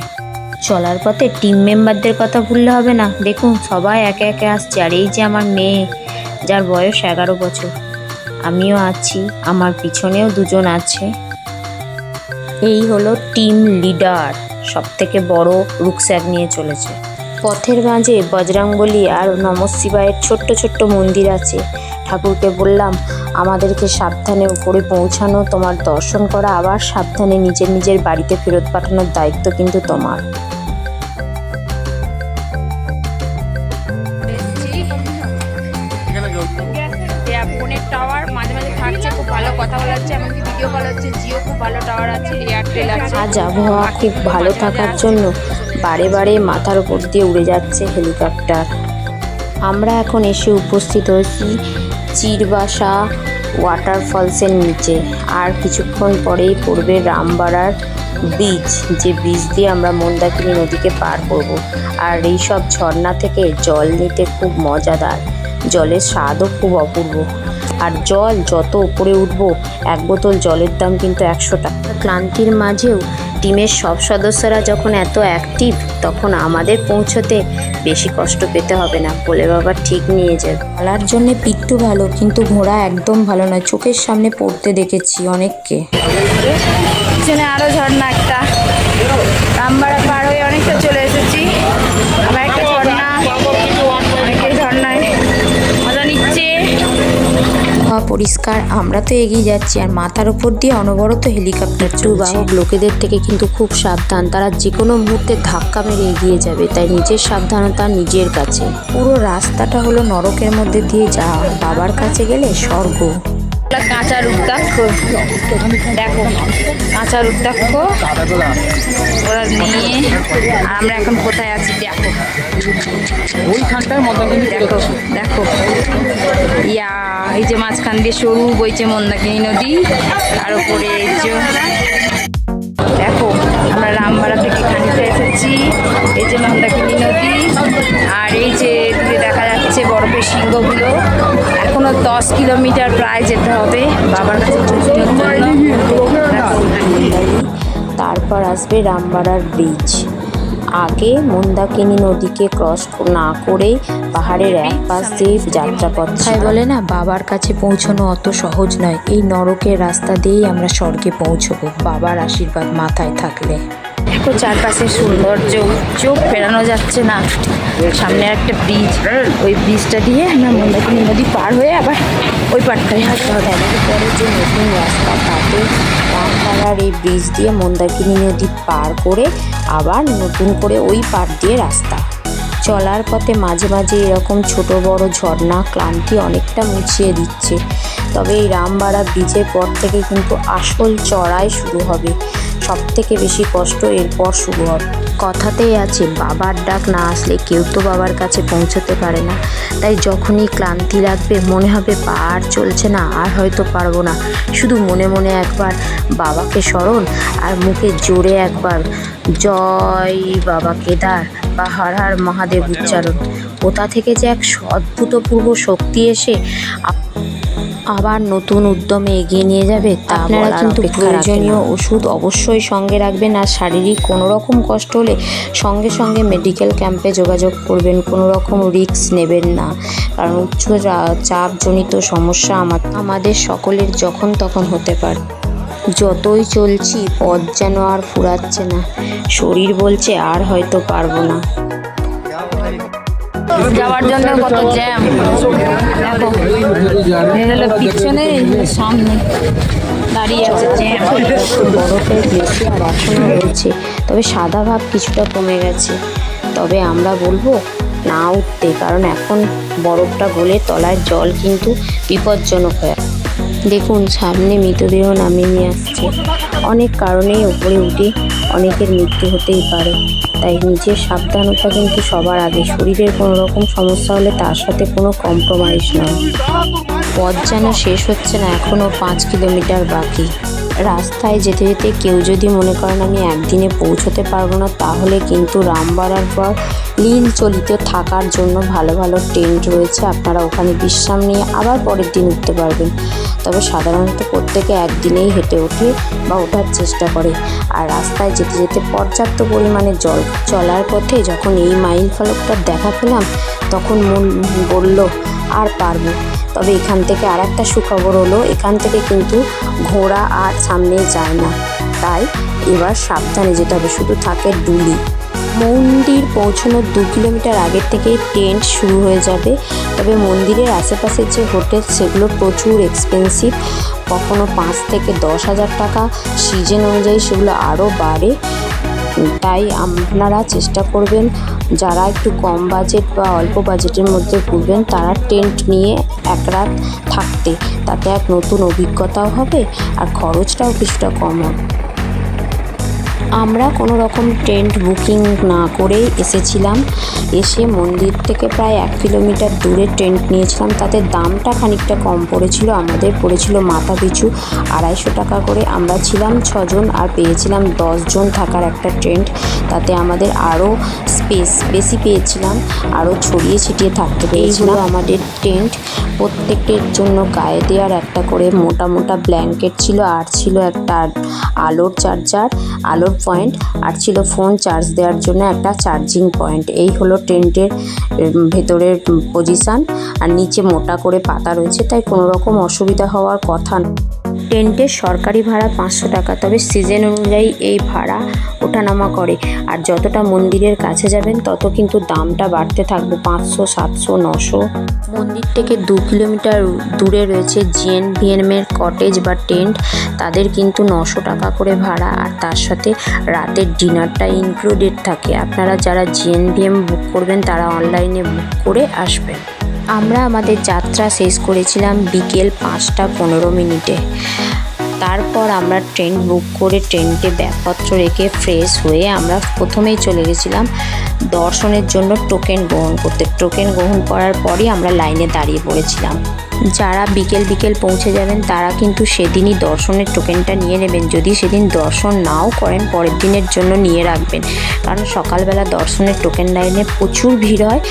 চলার পথে টিম মেম্বারদের কথা ভুললে হবে না, দেখুন সবাই একে একে আসছে। আর এই যে আমার মেয়ে, যার বয়স 11 বছর, আমিও আছি, আমার পিছনেও দুজন আছে। এই হলো টিম লিডার, সব থেকে বড় রুকস্যাক নিয়ে চলেছে। পথের মাঝে বজরংবলী আর নমঃ শিবায়ের ছোট্ট ছোট্ট মন্দির আছে। ঠাকুরকে বললাম আমাদেরকে সাবধানে উপরে পৌঁছানো, তোমার দর্শন করা, আবার সাবধানে নিজের নিজের বাড়িতে ফেরত পাঠানোর দায়িত্ব কিন্তু তোমার। ফোনের টাওয়ার মাঝে মাঝে থাকছে, খুব ভালো কথা বলা হচ্ছে, এমনকি ভিডিও কল হচ্ছে। জিও খুব ভালো টাওয়ার আছে, এয়ারটেল আছে। আজ আবহাওয়া খুব ভালো থাকার জন্য বারে বারে মাথার উপর দিয়ে উড়ে যাচ্ছে হেলিকপ্টার। আমরা এখন এসে উপস্থিত হয়েছি চিরবাসা ওয়াটারফলসের নিচে। আর কিছুক্ষণ পরেই পড়বে রামবাড়ার ব্রিজ, যে ব্রিজ দিয়ে আমরা মন্দাকিনী নদীকে পার করব। আর এই সব ঝর্ণা থেকে জল নিতে খুব মজাদার, জলের স্বাদও খুব অপূর্ব। আর জল যত উপরে উঠবো, এক বোতল জলের দাম কিন্তু 100 টাকা। ক্লান্তির মাঝেও টিমের সব সদস্যরা যখন এত অ্যাক্টিভ, তখন আমাদের পৌঁছতে বেশি কষ্ট পেতে হবে না, বলে বাবা ঠিক নিয়ে যাবে। চলার জন্যে পিট্টু ভালো, কিন্তু ঘোড়া একদম ভালো নয়, চোখের সামনে পড়তে দেখেছি অনেককে। পিছনে আরও ঝর্ণা একটা, রামবাড়া পার হয়ে অনেকটা চলে এসেছি। আবার একটা ঝর্ণা, অনেকে ঝর্ণায় মজা নিচ্ছে। পরিষ্কার, আমরা তো এগিয়ে যাচ্ছি, আর মাথার উপর দিয়ে অনবরত হেলিকপ্টার বাহক লোকেদের থেকে কিন্তু খুব সাবধান, তারা যে কোনো মুহূর্তে ধাক্কা মেরে এগিয়ে যাবে, তাই নিজের সাবধানতা নিজের কাছে। পুরো রাস্তাটা হলো নরকের মধ্যে দিয়ে যাওয়া, বাবার কাছে গেলে স্বর্গ। কাঁচা রুদ্রাক্ষ দেখো, কাঁচা রুদ্রাক্ষ ওরা নিয়ে। আর আমরা এখন কোথায় আছি দেখো, দেখো দেখো, ইয়া এই যে মাঝখান দিয়ে সরু বইছে মন্দাকিনী নদী, তার উপরে এই যে দেখো আমরা রামবাড়া থেকে খানিকটা এসেছি। এই যে মন্দাকিনী নদী, আর এই যে দূরে দেখা যাচ্ছে বরফের সিংহগুলো। এখনো 10 কিলোমিটার প্রায় যেতে হবে বাবার কাছে পৌঁছানোর জন্য। তারপর আসবে রামবাড়ার ব্রিজ। আগে মন্দাকিনী নদীকে ক্রস না করেই পাহাড়ের এক পাশ দিয়ে যাত্রাপথ। তাই বলে না, বাবার কাছে পৌঁছানো অত সহজ নয়, এই নরকের রাস্তা দিয়েই আমরা স্বর্গে পৌঁছবো, বাবার আশীর্বাদ মাথায় থাকলে। দেখো চারপাশে সৌন্দর্য, চোখ ফেরানো যাচ্ছে না। সামনে একটা ব্রিজ, ওই ব্রিজটা দিয়ে আমরা মন্দাকিনী নদী পার হয়ে আবার ওই পাড়টায় আসতে হবে। পরে যে নতুন রাস্তা, তাতে রামপাড়ার এই ব্রিজ দিয়ে মন্দাকিনী নদী পার করে আবার নতুন করে ওই পাড় দিয়ে রাস্তা। চলার পথে মাঝে মাঝে এরকম ছোট বড় ঝর্ণা ক্লান্তি অনেকটা মুছিয়ে দিচ্ছে। তবে এই রামবাড়া ব্রিজের পর থেকে কিন্তু আসল চড়াই শুরু হবে, সব থেকে বেশি কষ্ট এরপর শুরু হবে। কথাতেই আছে, বাবার ডাক না আসলে কেউ তো বাবার কাছে পৌঁছতে পারে না। তাই যখনই ক্লান্তি লাগবে, মনে হবে পা আর চলছে না, আর হয়তো পারবো না, শুধু মনে মনে একবার বাবাকে স্মরণ আর মুখে জোরে একবার জয় বাবা কেদার বা হর হর মহাদেব উচ্চারণ। কোথা থেকে যে এক অদ্ভুতপূর্ব শক্তি এসে আবার নতুন উদ্যমে এগিয়ে নিয়ে যাবে। আপনারা কিন্তু প্রয়োজনীয় ওষুধ অবশ্যই সঙ্গে রাখবেন, আর শারীরিক কোনো রকম কষ্ট হলে সঙ্গে সঙ্গে মেডিকেল ক্যাম্পে যোগাযোগ করবেন, কোনো রকম রিস্ক নেবেন না, কারণ উচ্চ চাপজনিত সমস্যা আমাদের সকলের যখন তখন হতে পারে। যতই চলছি পথ যেন আর ফুরাচ্ছে না, শরীর বলছে আর হয়তো পারবো না। যাওয়ার জন্য কত জ্যাম, দেখো পিছনে সামনে দাঁড়িয়ে আছে জ্যাম। বরফের বেশি আর এখনও রয়েছে, তবে সাদা ভাব কিছুটা কমে গেছে। তবে আমরা বলবো না উঠতে, কারণ এখন বরফটা গলে তলায় জল কিন্তু বিপজ্জনক হয়ে। দেখুন সামনে মৃতদেহ নামিয়ে নিয়ে আসছে। অনেক কারণেই উপরে উঠে অনেকের মৃত্যু হতেই পারে, তাই নিজের সাবধানতা কিন্তু সবার আগে। শরীরের কোনো রকম সমস্যা হলে তার সাথে কোনো কম্প্রোমাইজ নয়। পথ যেন শেষ হচ্ছে না, এখনও 5 কিলোমিটার বাকি। রাস্তায় যেতে যেতে কেউ যদি মনে করেন আমি একদিনে পৌঁছতে পারবো না, তাহলে কিন্তু রামবাড়ার পর লীল চলিতে থাকার জন্য ভালো ভালো টেন্ট রয়েছে। আপনারা ওখানে বিশ্রাম নিয়ে আবার পরের দিন উঠতে পারবেন। তবে সাধারণত প্রত্যেকে একদিনেই হেঁটে ওঠে বা ওঠার চেষ্টা করে। আর রাস্তায় যেতে যেতে পর্যাপ্ত পরিমাণে জল চলার পথে যখন এই মাইল ফলকটার দেখা পেলাম, তখন মন বলল আর পারবো। তবে এখান থেকে আর একটা সুখবর হলো, এখান থেকে কিন্তু ঘোড়া আর সামনে যায় না, তাই এবার সাবধানে যেতে হবে, শুধু থাকে ডুলি। মন্দির পৌঁছানোর 2 কিলোমিটার আগের থেকেই টেন্ট শুরু হয়ে যাবে। তবে মন্দিরের আশেপাশের যে হোটেল সেগুলো প্রচুর এক্সপেন্সিভ, কখনো 5 থেকে 10,000 টাকা, সিজন অনুযায়ী সেগুলো আরও বাড়ে। তাই আপনারা চেষ্টা করবেন যারা একটু কম বাজেট বা অল্প বাজেটের মধ্যে ঘুরবেন তারা টেন্ট নিয়ে এক রাত থাকতে, তাতে এক নতুন অভিজ্ঞতাও হবে আর খরচটাও কিছুটা কম হবে। আমরা কোনো রকম টেন্ট বুকিং না করেই এসেছিলাম। এসে মন্দির থেকে প্রায় 1 কিলোমিটার দূরে টেন্ট নিয়েছিলাম, তাতে দামটা খানিকটা কম পড়েছিল। আমাদের পড়েছিল মাথা পিছু 250 টাকা করে। আমরা ছিলাম 6 জন আর পেয়েছিলাম 10 জন থাকার একটা টেন্ট। তাতে আমাদের আরও স্পেস বেশি পেয়েছিলাম, আরও ছড়িয়ে ছিটিয়ে থাকতে পেয়েছিলাম। আমাদের টেন্ট প্রত্যেকের জন্য গায়ে দেওয়ার একটা করে মোটা মোটা ব্ল্যাঙ্কেট ছিল, আর ছিল একটা আলোর চার্জার, আলোর পয়েন্ট, আর ছিল ফোন চার্জ দেওয়ার জন্য একটা চার্জিং পয়েন্ট। এই হলো টেন্টের ভেতরের পজিশান। আর নিচে মোটা করে পাতা রয়েছে, তাই কোনো রকম অসুবিধা হওয়ার কথা না। টেন্টের সরকারি ভাড়া 500 টাকা, তবে সিজন অনুযায়ী এই ভাড়া ওঠানামা করে। আর যতটা মন্দিরের কাছে যাবেন তত কিন্তু দামটা বাড়তে থাকবে, 500, 700, 900। মন্দির থেকে 2 কিলোমিটার দূরে রয়েছে জিএনভিএমের কটেজ বা টেন্ট, তাদের কিন্তু 900 টাকা করে ভাড়া, আর তার সাথে রাতের ডিনারটা ইনক্লুডেড থাকে। আপনারা যারা জিএনভিএম বুক করবেন তারা অনলাইনে বুক করে আসবেন। আমরা আমাদের যাত্রা শেষ করেছিলাম বিকেল 5টা 15 মিনিটে। তারপর আমরা ট্রেন বুক করে টেন্টে ব্যাগপত্র রেখে ফ্রেশ হয়ে আমরা প্রথমেই চলে গেছিলাম দর্শনের জন্য টোকেন গ্রহণ করতে। টোকেন গ্রহণ করার পরই আমরা লাইনে দাঁড়িয়ে পড়েছিলাম। যারা বিকেল পৌঁছে যাবেন তারা কিন্তু সেদিনই দর্শনের টোকেনটা নিয়ে নেবেন। যদি সেদিন দর্শন নাও করেন পরের দিনের জন্য নিয়ে রাখবেন, কারণ সকালবেলা দর্শনের টোকেন লাইনে প্রচুর ভিড় হয়,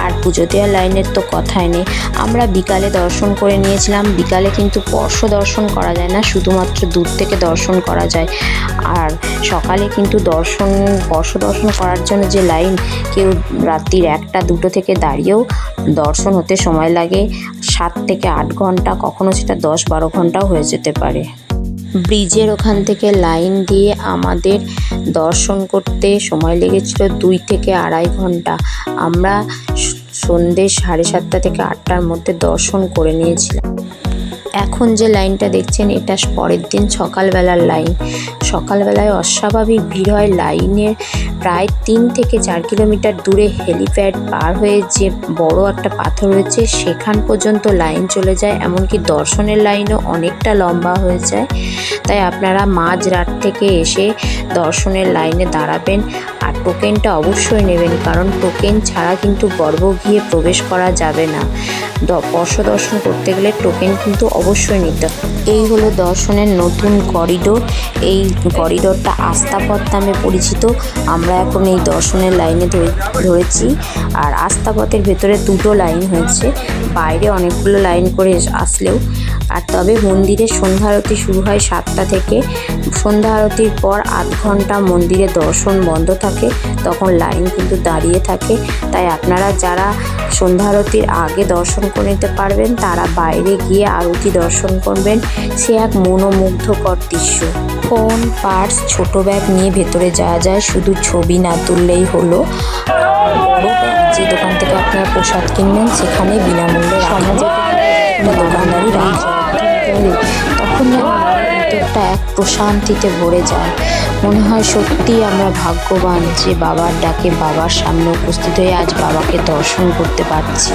আর পুজো দেওয়ার লাইনের তো কথাই নেই। আমরা বিকালে দর্শন করে নিয়েছিলাম। বিকালে কিন্তু স্পর্শ দর্শন করা যায় না, শুধুমাত্র দূর থেকে দর্শন করা যায়। আর সকালে কিন্তু স্পর্শ দর্শন করার জন্য যে লাইন, কেউ রাত্রির 1টা 2টো থেকে দাঁড়িয়েও দর্শন হতে সময় লাগে 7 থেকে 8 ঘন্টা, কখনো সেটা 10-12 ঘন্টাও হয়ে যেতে পারে। ব্রিজের ওখান থেকে লাইন দিয়ে আমাদের দর্শন করতে সময় লেগেছিল 2 থেকে 2.5 ঘন্টা। আমরা সন্ধ্যে 7:30 থেকে 8টার মধ্যে দর্শন করে নিয়েছিলাম। এখন যে লাইনটা দেখছেন এটা পরের দিন সকালবেলার লাইন। সকালবেলায় অস্বাভাবিক ভিড় হয়। লাইনের প্রায় 3 থেকে 4 কিলোমিটার দূরে হেলিপ্যাড পার হয়ে যে বড় একটা পাথর রয়েছে সেখান পর্যন্ত লাইন চলে যায়, এমনকি দর্শনের লাইনও অনেকটা লম্বা হয়ে যায়। তাই আপনারা মাঝরাত থেকে এসে দর্শনের লাইনে দাঁড়াবেন, আর টোকেনটা অবশ্যই নেবেন, কারণ টোকেন ছাড়া কিন্তু গর্ভগৃহে প্রবেশ করা যাবে না। স্পর্শ দর্শন করতে গেলে টোকেন কিন্তু অবশ্যই নিতে হবে। এই হলো দর্শনের নতুন করিডোর। এই করিডোরটা আস্থাপথ নামে পরিচিত। আমরা এখন এই দর্শনের লাইনে ধরেছি। আর আস্থাপথের ভেতরে 2টো লাইন হয়েছে, বাইরে অনেকগুলো লাইন করে আসলেও। আর তবে মন্দিরে সন্ধ্যা আরতি শুরু হয় 7টা থেকে। সন্ধ্যা আরতির পর 8 ঘন্টা মন্দিরে দর্শন বন্ধ থাকে, তখন লাইন কিন্তু দাঁড়িয়ে থাকে। তাই আপনারা যারা সন্ধ্যা আরতির আগে দর্শন করে নিতে পারবেন তারা বাইরে গিয়ে আরতি দর্শন করবেন। সে এক মনোমুগ্ধকর দৃশ্য। ফোন, পার্স, ছোট ব্যাগ নিয়ে ভেতরে যাওয়া যায়, শুধু ছবি না তুললেই হলো। বড় ব্যাগ যে দোকান থেকে আপনারা প্রসাদ কিনবেন সেখানে বিনামূল্যে সমাজে দোকানদারি রাখা, তখন ভিতরটা এক প্রশান্তিতে ভরে যায়। মনে হয় সত্যিই আমরা ভাগ্যবান যে বাবার ডাকে বাবার সামনে উপস্থিত হয়ে আজ বাবাকে দর্শন করতে পারছি।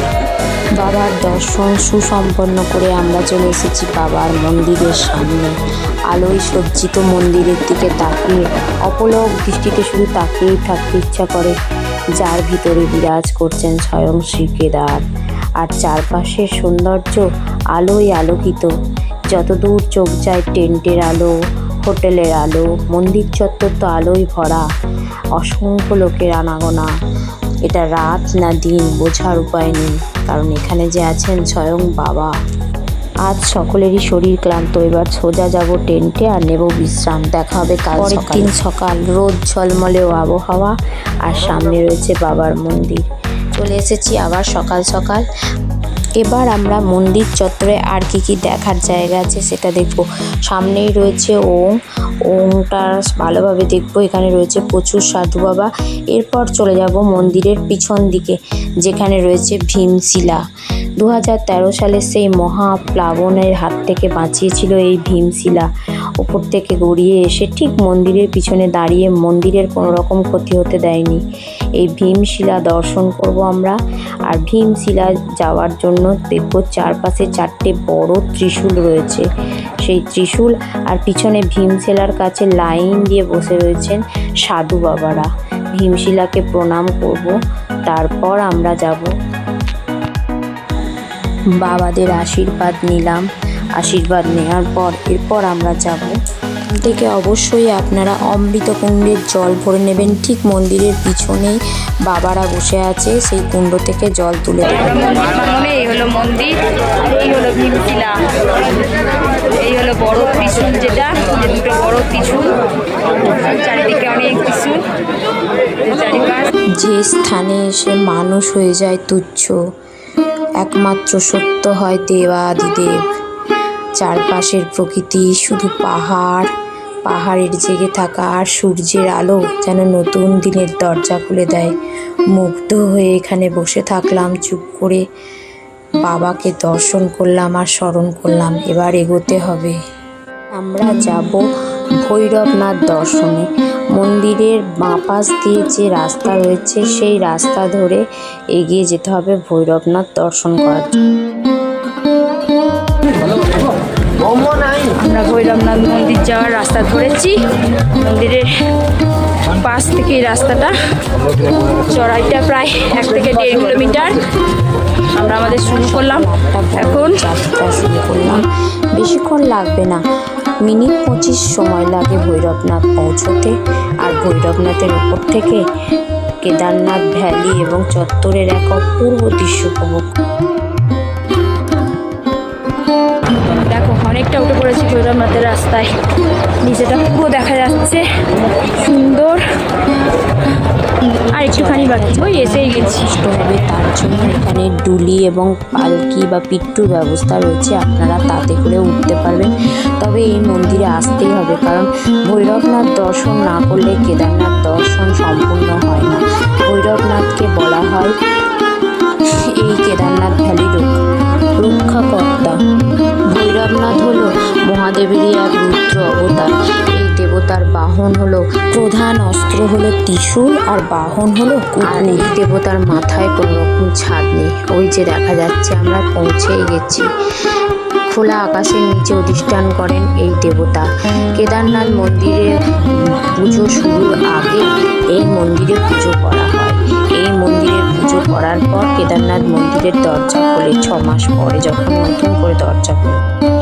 বাবার দর্শন সুসম্পন্ন করে আমরা চলে এসেছি বাবার মন্দিরের সামনে। আলোয় সজ্জিত মন্দিরের দিকে তাকিয়ে অপলক দৃষ্টিতে শুধু তাকিয়েই থাকতে ইচ্ছা করে, যার ভিতরে বিরাজ করছেন স্বয়ং শ্রী কেদার। আর চারপাশের সৌন্দর্য আলোয় আলোকিত। যতদূর চোখ যায় টেন্টের আলো, হোটেলের আলো, মন্দির চত্বর তো আলোয় ভরা। অসংখ্য লোকের আনাগোনা। এটা রাত না দিন বোঝার উপায় নেই, কারণ এখানে যে আছেন স্বয়ং বাবা। আজ সকলেরই শরীর ক্লান্ত, এবার সোজা যাব টেন্টে আর নেব বিশ্রাম। দেখা হবে কাল দিন সকাল। রোদ ঝলমলেও আবহাওয়া, আর সামনে রয়েছে বাবার মন্দির। চলে এসেছি আবার সকাল সকাল। এবার আমরা মন্দির চত্বরে আর কি দেখার জায়গা আছে সেটা দেখব। সামনেই রয়েছে ওংটা ভালোভাবে দেখব। এখানে রয়েছে প্রচুর সাধু বাবা। এরপর চলে যাব মন্দিরের পিছন দিকে, যেখানে রয়েছে ভীমশিলা। 2013 সালে সেই মহাপ্লাবনের হাত থেকে বাঁচিয়েছিল এই ভীমশিলা। ওপর থেকে গড়িয়ে এসে ঠিক মন্দিরের পিছনে দাঁড়িয়ে মন্দিরের কোনো রকম ক্ষতি হতে দেয়নি। এই ভীমশিলা দর্শন করব আমরা। আর ভীমশিলা যাওয়ার জন্য দেখব চারপাশে 4টে বড় ত্রিশূল রয়েছে। সেই ত্রিশূল আর পিছনে ভীমশিলার কাছে লাইন দিয়ে বসে রয়েছেন সাধু বাবারা। ভীমশিলাকে প্রণাম করব, তারপর আমরা যাব। বাবাদের আশীর্বাদ নিলাম। আশীর্বাদ নেওয়ার পর এরপর আমরা যাব। থেকে অবশ্যই আপনারা অমৃত কুণ্ডের জল ভরে নেবেন। ঠিক মন্দিরের পিছনেই বাবারা বসে আছে, সেই কুণ্ড থেকে জল তুলে দেবেন। এই হলো মন্দির, এই হলো ভীমশিলা, এই হলো বড় ত্রিশূল, যেটা দুটো বড় ত্রিশূল, চারিদিকে অনেক ত্রিশূল, চারিপাশ। যে স্থানে এসে মানুষ হয়ে যায় তুচ্ছ, একমাত্র সত্য হয় দেবাদিদেব। চারপাশের প্রকৃতি শুধু পাহাড়, পাহাড়ের জেগে থাকা আর সূর্যের আলো যেন নতুন দিনের দরজা খুলে দেয়। মুগ্ধ হয়ে এখানে বসে থাকলাম চুপ করে। বাবাকে দর্শন করলাম আর স্মরণ করলাম। এবার এগোতে হবে। আমরা যাব ভৈরবনাথ দর্শনে। মন্দিরের বাঁ পাশ দিয়ে যে রাস্তা রয়েছে সেই রাস্তা ধরে এগিয়ে যেতে হবে ভৈরবনাথ দর্শন করার জন্য। আমরা ভৈরবনাথ মন্দির যাওয়ার রাস্তা ধরেছি। মন্দিরের পাশ থেকে এই রাস্তাটা, চড়াইটা প্রায় 1 থেকে 1.5 কিলোমিটার। আমরা আমাদের শুরু করলাম, এখন যাত্রা শুরু করলাম। বেশিক্ষণ লাগবে না, মিনিট 25 সময় লাগে ভৈরবনাথ পৌঁছতে। আর ভৈরবনাথের উপর থেকে কেদারনাথ ভ্যালি এবং চত্বরের এক অপূর্ব দৃশ্য উপভোগ। দেখো অনেকটা উঠে পড়েছি ভৈরবনাথের রাস্তায়, নিচেটা পুরো দেখা যাচ্ছে, সুন্দর। আর একটুখানি বাকি, ওই এসেই গেছি। হবে তার জন্য এখানে ডুলি এবং পালকি বা পিট্টুর ব্যবস্থা রয়েছে, আপনারা তাতে করে উঠতে পারবেন। তবে এই মন্দিরে আসতেই হবে, কারণ ভৈরবনাথ দর্শন না করলে কেদারনাথ দর্শন সম্পূর্ণ হয় না। ভৈরবনাথকে বলা হয় এই কেদারনাথ ভ্যালির রক্ষাকর্তা। ভৈরবনাথ হলো মহাদেবেরই এক রুদ্র অবতার। এই দেবতার বাহন হলো, প্রধান অস্ত্র হলো ত্রিশূল আর বাহন হলো কুকুর। এই দেবতার মাথায় কোনো রকম ছাদ নেই। ওই যে দেখা যাচ্ছে আমরা পৌঁছেই গেছি। খোলা আকাশের নিচে অধিষ্ঠান করেন এই দেবতা। কেদারনাথ মন্দিরে পুজো শুরুর আগে এই মন্দিরে পুজো করা হয়। এই মন্দিরের পুজো করার পর কেদারনাথ মন্দিরের দরজা খোলে 6 মাস পরে, যখন নতুন করে দরজা খোলে।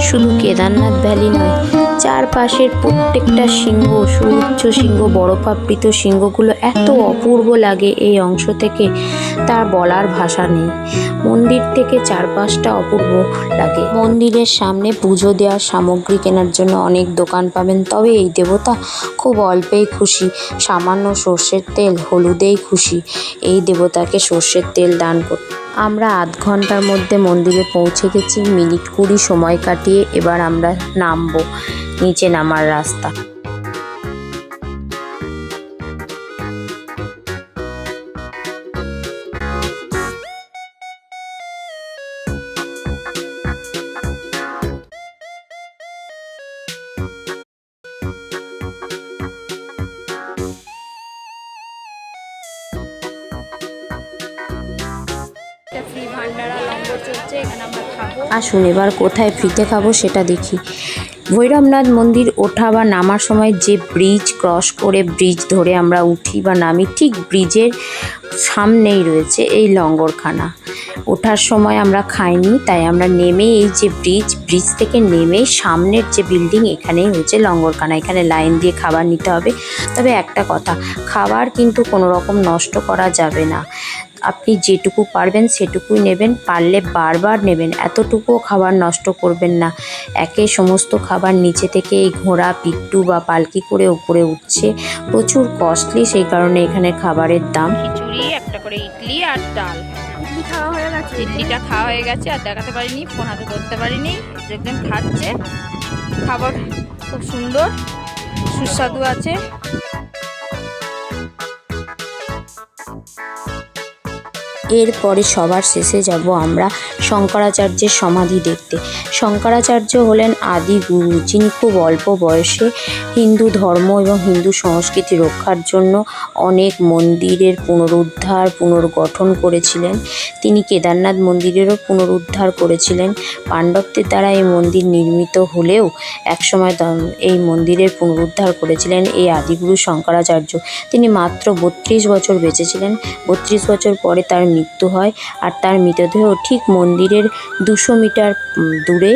শুধু কেদারনাথ ভ্যালি নয়, চারপাশের প্রত্যেকটা সিংহ, সুউচ্চ সিংহ, বরফাবৃত সিংহগুলো এত অপূর্ব লাগে এই অংশ থেকে, তার বলার ভাষা নেই। মন্দির থেকে চারপাশটা অপূর্ব লাগে। মন্দিরের সামনে পুজো দেওয়ার সামগ্রী কেনার জন্য অনেক দোকান পাবেন। তবে এই দেবতা খুব অল্পেই খুশি, সামান্য সর্ষের তেল, হলুদেই খুশি। এই দেবতাকে সর্ষের তেল দান করতে আমরা আধ ঘন্টার মধ্যে মন্দিরে পৌঁছে গেছি। মিনিট 20 সময় কাটিয়ে এবার আমরা নামবো। নিচে নামার রাস্তা। শ্রী ভান্ডারা লঙ্গর চলছে, এখানে আমরা খাবো। আসুন এবার কোথায় ফ্রিতে খাবো সেটা দেখি। ভৈরবনাথ মন্দির ওঠা বা নামার সময় যে ব্রিজ ক্রস করে ব্রিজ ধরে আমরা উঠি বা নামি, ঠিক ব্রিজের সামনেই রয়েছে এই লঙ্গরখানা। ওঠার সময় আমরা খাইনি, তাই আমরা নেমে এই যে ব্রিজ থেকে নেমে সামনের যে বিল্ডিং, এখানেই হচ্ছে লঙ্গরখানা। এখানে লাইন দিয়ে খাবার নিতে হবে। তবে একটা কথা, খাবার কিন্তু কোনো রকম নষ্ট করা যাবে না। আপনি যেটুকু পারবেন সেটুকুই নেবেন, পারলে বারবার নেবেন, এতটুকুও খাবার নষ্ট করবেন না। একে সমস্ত খাবার নিচে থেকে এই ঘোড়া পিট্টু বা পালকি করে উপরে উঠছে, প্রচুর কস্টলি, সেই কারণে এখানে খাবারের দাম। খিচুড়ি, একটা করে ইডলি আর ডাল। ইডলি খাওয়া হয়ে গেছে। ইডলিটা খাওয়া হয়ে গেছে, আর দেখাতে পারিনি, ফোন হাতে ধরতে পারিনি। দেখবেন খাচ্ছে, খাবার খুব সুন্দর সুস্বাদু আছে। এরপরে সবার শেষে যাব আমরা শঙ্করাচার্যের সমাধি দেখতে। শঙ্করাচার্য হলেন আদি গুরু, যিনি খুব অল্প বয়সে হিন্দু ধর্ম এবং হিন্দু সংস্কৃতি রক্ষার জন্য অনেক মন্দিরের পুনর্গঠন করেছিলেন। তিনি কেদারনাথ মন্দিরেরও পুনরুদ্ধার করেছিলেন। পাণ্ডবদের দ্বারা এই মন্দির নির্মিত হলেও একসময় এই মন্দিরের পুনরুদ্ধার করেছিলেন এই আদিগুরু শঙ্করাচার্য। তিনি মাত্র 32 বছর বেঁচেছিলেন। 32 বছর পরে তার মৃত্যু হয়, আর তার মৃতদেহ ঠিক মন্দিরের 200 মিটার দূরে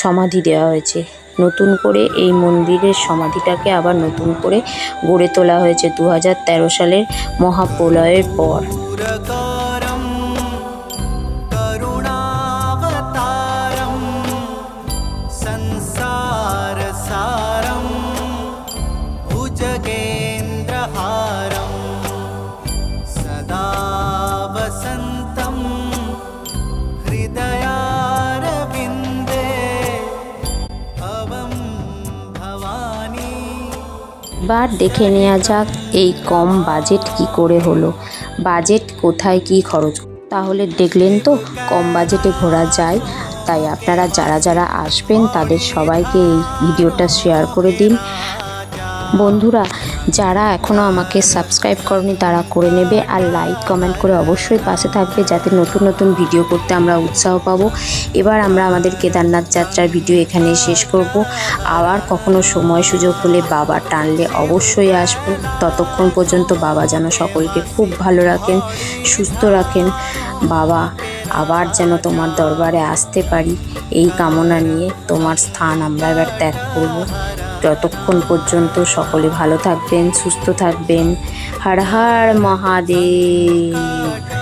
সমাধি দেওয়া হয়েছে। নতুন করে এই মন্দিরের সমাধিটাকে আবার নতুন করে গড়ে তোলা হয়েছে 2013 সালের মহাপ্রলয়ের পর। এবার দেখে নেওয়া যাক এই কম বাজেট কি করে হলো, বাজেট কোথায় কি খরচ। তাহলে দেখলেন তো কম বাজেটে ঘোরা যায়। তাই আপনারা যারা যারা আসবেন তাদের সবাইকে এই ভিডিওটা শেয়ার করে দিন। বন্ধুরা, যারা এখনও আমাকে সাবস্ক্রাইব করেনি তারা করে নেবে, আর লাইক কমেন্ট করে অবশ্যই পাশে থাকবে, যাতে নতুন নতুন ভিডিও করতে আমরা উৎসাহ পাবো। এবার আমরা আমাদের কেদারনাথ যাত্রার ভিডিও এখানে শেষ করব। আবার কখনো সময় সুযোগ হলে বাবা টানলে অবশ্যই আসবো। ততক্ষণ পর্যন্ত বাবা যেন সকলকে খুব ভালো রাখেন, সুস্থ রাখেন। বাবা, আবার যেন তোমার দরবারে আসতে পারি এই কামনা নিয়ে তোমার স্থান আমরা এবার ত্যাগ করব। যতক্ষণ পর্যন্ত সকলে ভালো থাকবেন, সুস্থ থাকবেন। হর হর মহাদেব।